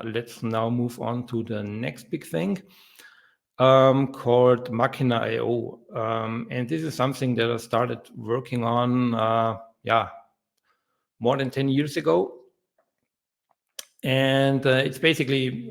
let's now move on to the next big thing called Machina.io. And this is something that I started working on, more than 10 years ago. And it's basically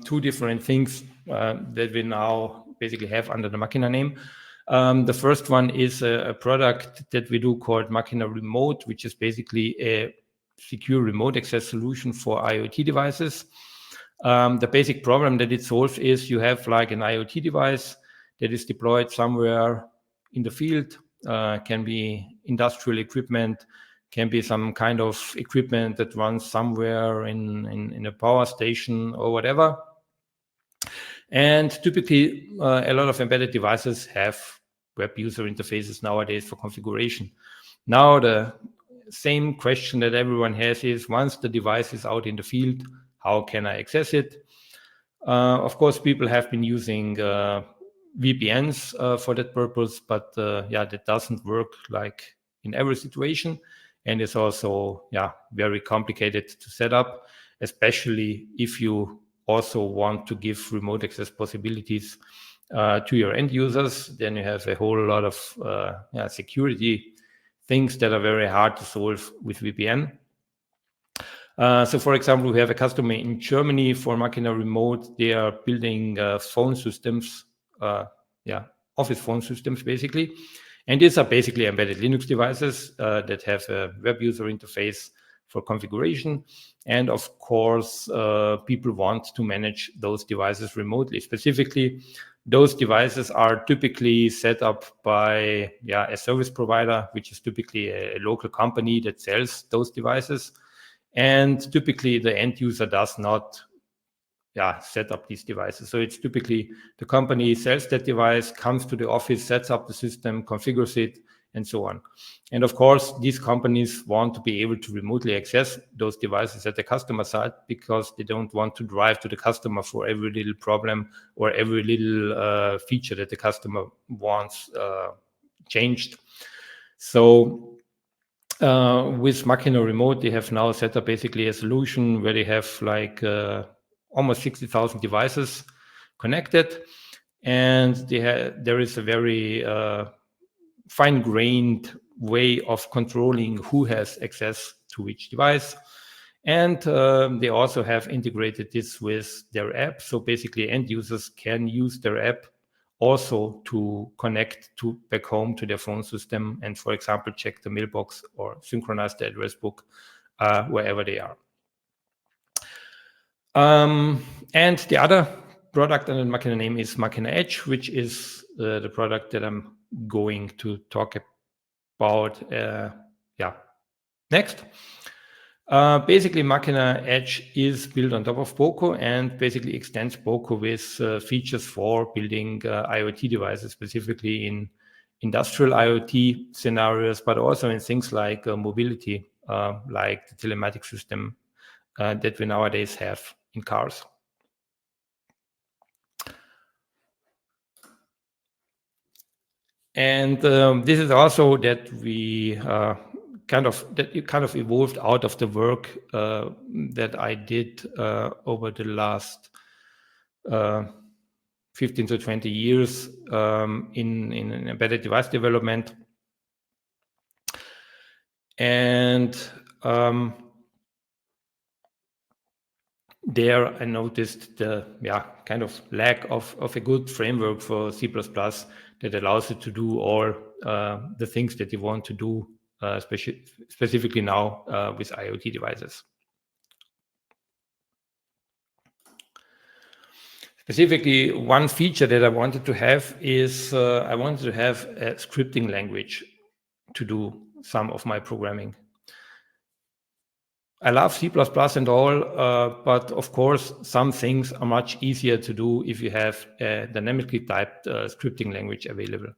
two different things that we now basically have under the Machina name. The first one is a product that we do called Machina Remote, which is basically a secure remote access solution for IoT devices. The basic problem that it solves is you have like an IoT device that is deployed somewhere in the field, can be industrial equipment, can be some kind of equipment that runs somewhere in a power station or whatever. And typically, a lot of embedded devices have web user interfaces nowadays for configuration. Now, the same question that everyone has is, once the device is out in the field, how can I access it? Of course, people have been using VPNs for that purpose, but that doesn't work like in every situation. And it's also very complicated to set up, especially if you also want to give remote access possibilities to your end users. Then you have a whole lot of security things that are very hard to solve with VPN. So, for example, we have a customer in Germany for Machina Remote. They are building phone systems, office phone systems, basically. And these are basically embedded Linux devices that have a web user interface for configuration. And of course, people want to manage those devices remotely. Specifically, those devices are typically set up by a service provider, which is typically a local company that sells those devices. And typically, the end user does not set up these devices. So it's typically the company sells that device, comes to the office, sets up the system, configures it, and so on. And of course, these companies want to be able to remotely access those devices at the customer side because they don't want to drive to the customer for every little problem or every little feature that the customer wants changed. So with Machina Remote, they have now set up basically a solution where they have like almost 60,000 devices connected, and there is a very fine-grained way of controlling who has access to which device. And they also have integrated this with their app. So basically, end users can use their app also to connect back home to their phone system and, for example, check the mailbox or synchronize the address book wherever they are. And the other product under the Machina name is Machina Edge, which is the product that I'm going to talk about next. Basically, Machina Edge is built on top of POCO and basically extends POCO with features for building IoT devices, specifically in industrial IoT scenarios, but also in things like mobility, like the telematic system that we nowadays have in cars. And this is also that we kind of evolved out of the work that I did over the last 15 to 20 years in embedded device development. And there I noticed the kind of lack of a good framework for C++ that allows you to do all the things that you want to do, specifically now with IoT devices. Specifically, one feature that I wanted to have is I wanted to have a scripting language to do some of my programming. I love C++ and all, but of course, some things are much easier to do if you have a dynamically typed scripting language available.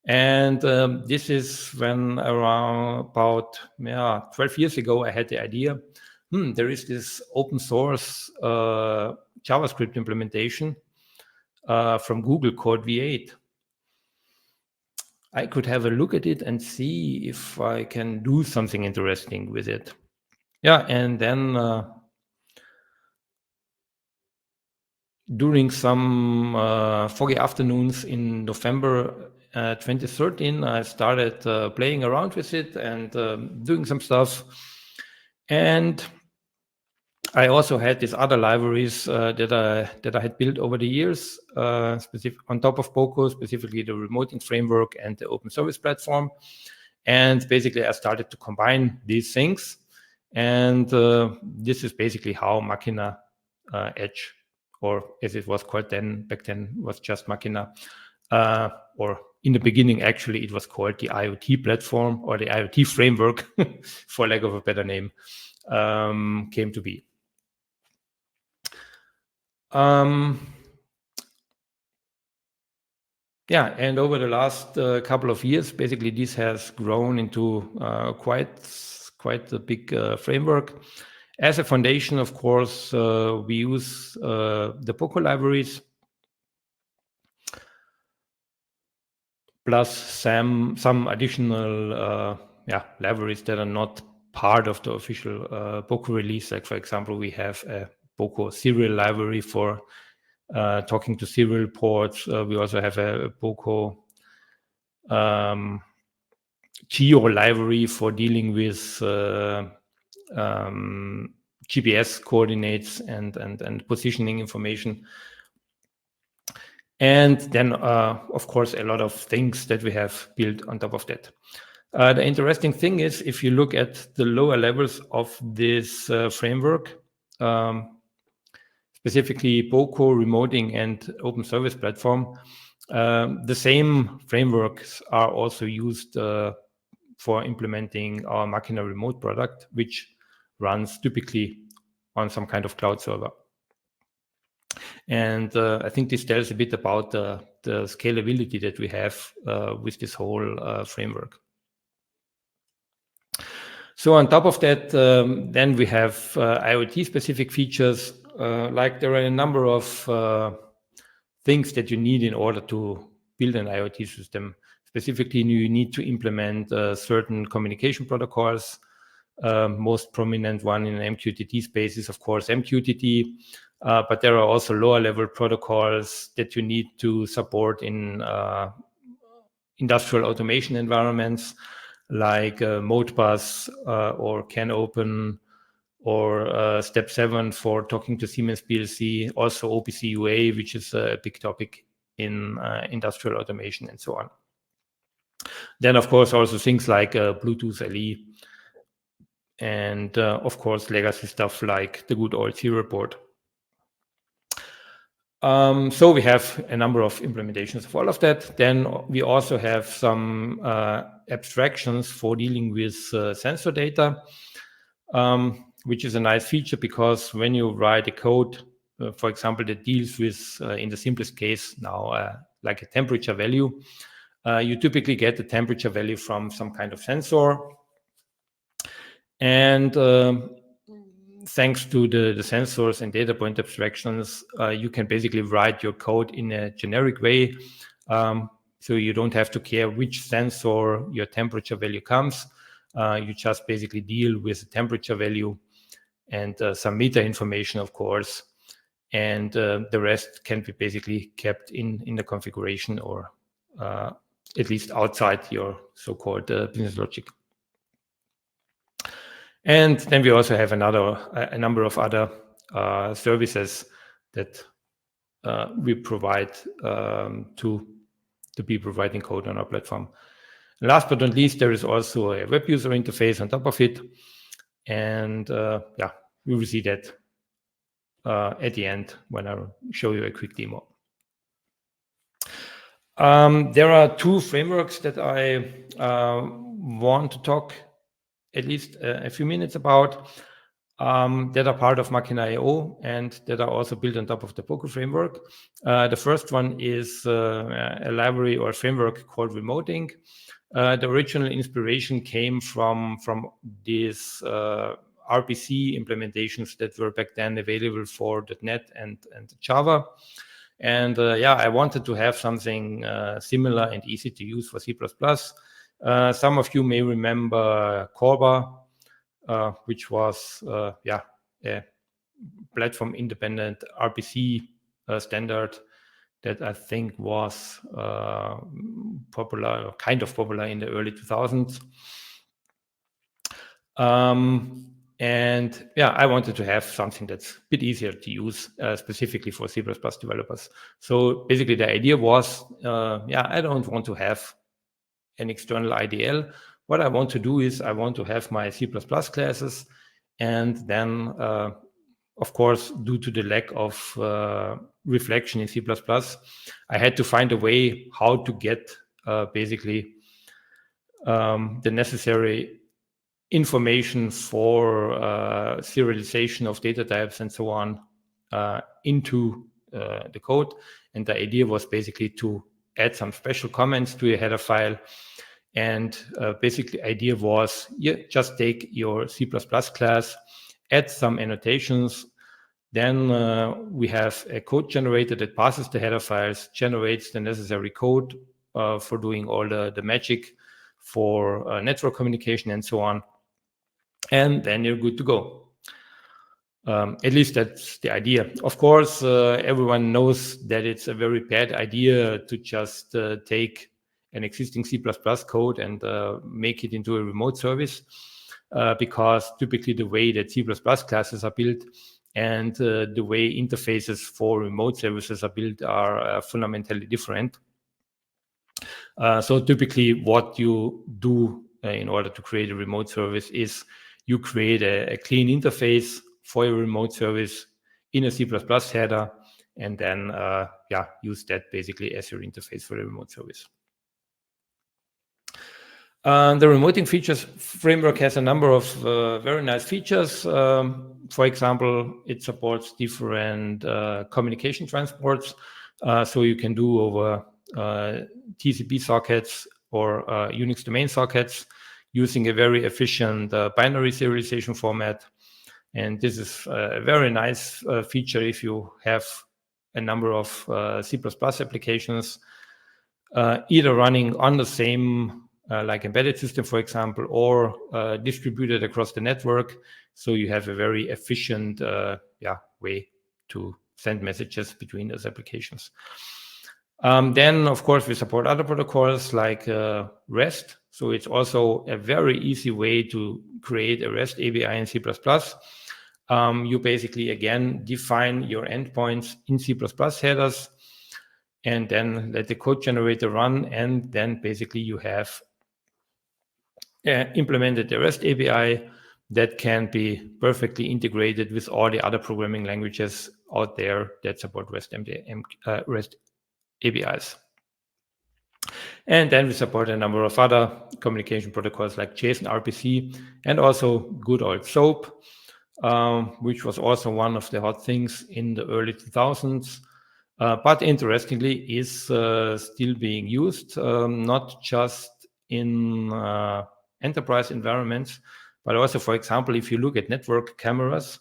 And this is when around about 12 years ago, I had the idea, there is this open source JavaScript implementation from Google called V8. I could have a look at it and see if I can do something interesting with it. Yeah, and then during some foggy afternoons in November 2013, I started playing around with it and doing some stuff. And I also had these other libraries that I had built over the years, on top of POCO, specifically the remoting framework and the open service platform. And basically, I started to combine these things. And this is basically how Machina Edge, or as it was called back then, was just Machina. Or in the beginning, actually, it was called the IoT platform or the IoT framework, for lack of a better name, came to be. Yeah, and over the last couple of years, basically, this has grown into quite a big framework. As a foundation, of course, we use the POCO libraries, plus some additional libraries that are not part of the official POCO release. Like, for example, we have a POCO serial library for talking to serial ports. We also have a POCO geo library for dealing with GPS coordinates and positioning information. And then, of course, a lot of things that we have built on top of that. The interesting thing is, if you look at the lower levels of this framework, specifically POCO, remoting, and open service platform, the same frameworks are also used for implementing our Machina Remote product, which runs typically on some kind of cloud server. And I think this tells a bit about the scalability that we have with this whole framework. So on top of that, then we have IoT-specific features. Like there are a number of things that you need in order to build an IoT system. Specifically, you need to implement certain communication protocols. Most prominent one in MQTT space is, of course, MQTT. But there are also lower-level protocols that you need to support in industrial automation environments, like Modbus or CANopen, or Step 7 for talking to Siemens PLC, also OPC UA, which is a big topic in industrial automation and so on. Then, of course, also things like Bluetooth LE, and of course, legacy stuff like the good old serial port. So we have a number of implementations of all of that. Then we also have some abstractions for dealing with sensor data, which is a nice feature, because when you write a code, for example, that deals with, in the simplest case now, like a temperature value, you typically get the temperature value from some kind of sensor. And thanks to the sensors and data point abstractions, you can basically write your code in a generic way. So you don't have to care which sensor your temperature value comes. You just basically deal with the temperature value and some meter information, of course. And the rest can be basically kept in the configuration, or at least outside your so-called business logic. And then we also have a number of other services that we provide to be providing code on our platform. Last but not least, there is also a web user interface on top of it. And we will see that at the end when I show you a quick demo. There are two frameworks that I want to talk at least a few minutes about, that are part of Machina.io and that are also built on top of the POCO framework. The first one is a library or a framework called Remoting. The original inspiration came from these RPC implementations that were back then available for .NET and Java. And I wanted to have something similar and easy to use for C++. Some of you may remember Corba, which was a platform-independent RPC standard that I think was popular, or kind of popular in the early 2000s. And yeah, I wanted to have something that's a bit easier to use, specifically for C++ developers. So basically the idea was, I don't want to have an external IDL. What I want to do is I want to have my C++ classes, and then, of course, due to the lack of reflection in C++, I had to find a way how to get basically the necessary information for serialization of data types and so on into the code. And the idea was basically to add some special comments to your header file. And basically the idea was, just take your C++ class, add some annotations, then we have a code generator that passes the header files, generates the necessary code for doing all the magic for network communication and so on. And then you're good to go. At least that's the idea. Of course, everyone knows that it's a very bad idea to just take an existing C++ code and make it into a remote service, because typically the way that C++ classes are built and the way interfaces for remote services are built are fundamentally different. So typically what you do in order to create a remote service is you create a clean interface for your remote service in a C++ header, and then use that basically as your interface for the remote service. The remoting features framework has a number of very nice features. For example, it supports different communication transports. So you can do over TCP sockets or Unix domain sockets using a very efficient binary serialization format. And this is a very nice feature if you have a number of C++ applications either running on the same like embedded system, for example, or distributed across the network. So you have a very efficient way to send messages between those applications. Then, of course, we support other protocols like REST. So it's also a very easy way to create a REST API in C++. You basically, again, define your endpoints in C++ headers and then let the code generator run. And then basically you have implemented the REST API that can be perfectly integrated with all the other programming languages out there that support REST APIs. And then we support a number of other communication protocols like JSON RPC and also good old SOAP, which was also one of the hot things in the early 2000s. But interestingly is still being used, not just in enterprise environments, but also, for example, if you look at network cameras,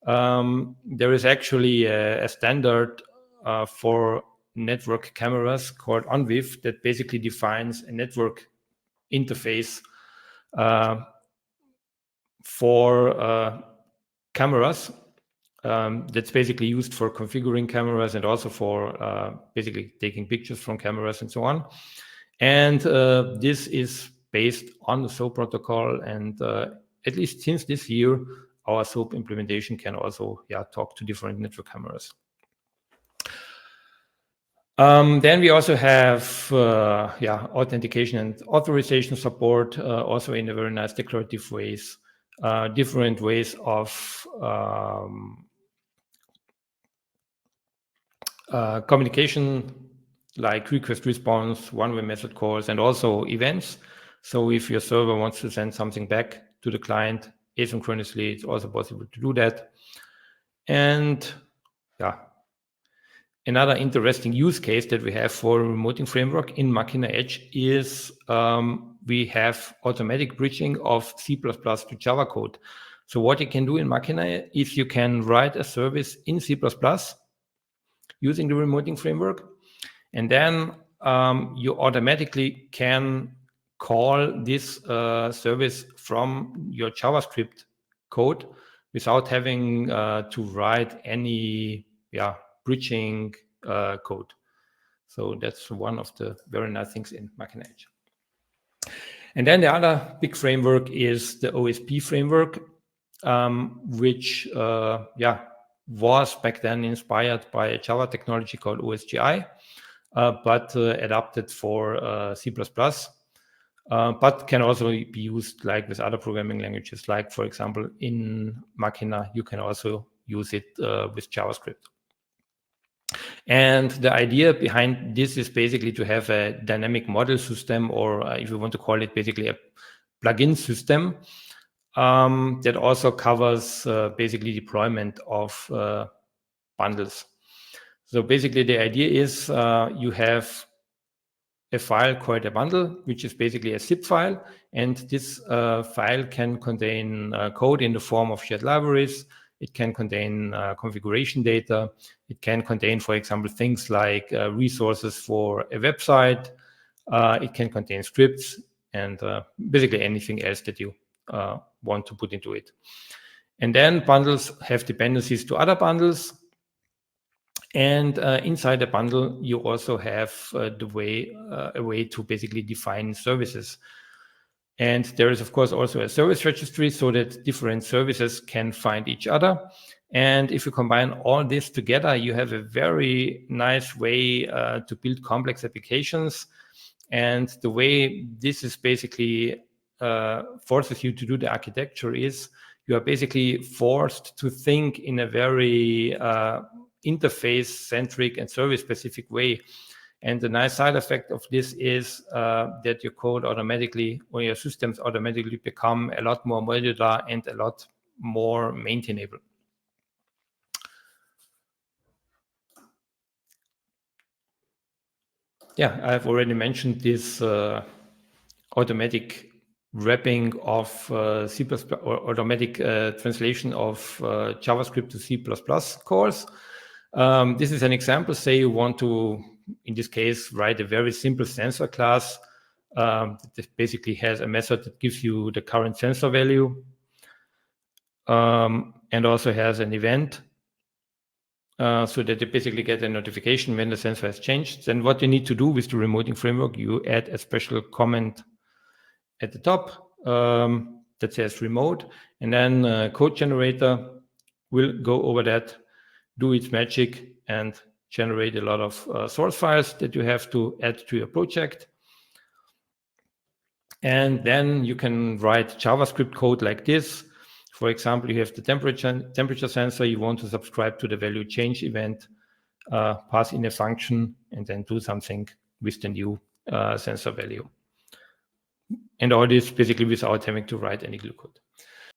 there is actually a standard for network cameras called ONVIF that basically defines a network interface for cameras that's basically used for configuring cameras and also for basically taking pictures from cameras and so on. And this is based on the SOAP protocol, and at least since this year, our SOAP implementation can also talk to different network cameras. Then we also have authentication and authorization support, also in a very nice declarative ways, different ways of communication, like request response, one-way method calls, and also events. So if your server wants to send something back to the client asynchronously, it's also possible to do that. And another interesting use case that we have for remoting framework in Machina Edge is we have automatic bridging of C++ to Java code. So what you can do in Machina is you can write a service in C++ using the remoting framework, and then you automatically can call this service from your JavaScript code without having to write any bridging code. So that's one of the very nice things in Machina Edge. And then the other big framework is the OSP framework, which was back then inspired by a Java technology called OSGI, but adapted for C++, but can also be used like with other programming languages, like, for example, in Machina, you can also use it with JavaScript. And the idea behind this is basically to have a dynamic model system, or if you want to call it, basically a plugin system that also covers basically deployment of bundles. So basically the idea is you have a file called a bundle, which is basically a zip file, and this file can contain code in the form of shared libraries. It can contain configuration data. It can contain, for example, things like resources for a website. It can contain scripts and basically anything else that you want to put into it. And then bundles have dependencies to other bundles. And inside the bundle, you also have a way to basically define services. And there is, of course, also a service registry so that different services can find each other. And if you combine all this together, you have a very nice way to build complex applications. And the way this is basically forces you to do the architecture is you are basically forced to think in a very interface-centric and service-specific way. And the nice side effect of this is that your code automatically, or your systems automatically become a lot more modular and a lot more maintainable. Yeah, I've already mentioned this automatic wrapping of C++ or automatic translation of JavaScript to C++ calls. This is an example. Say you want to, in this case, write a very simple sensor class that basically has a method that gives you the current sensor value and also has an event so that you basically get a notification when the sensor has changed. Then what you need to do with the remoting framework, you add a special comment at the top that says remote, and then code generator will go over that, do its magic, and generate a lot of source files that you have to add to your project. And then you can write JavaScript code like this. For example, you have the temperature sensor. You want to subscribe to the value change event, pass in a function, and then do something with the new sensor value. And all this basically without having to write any glue code.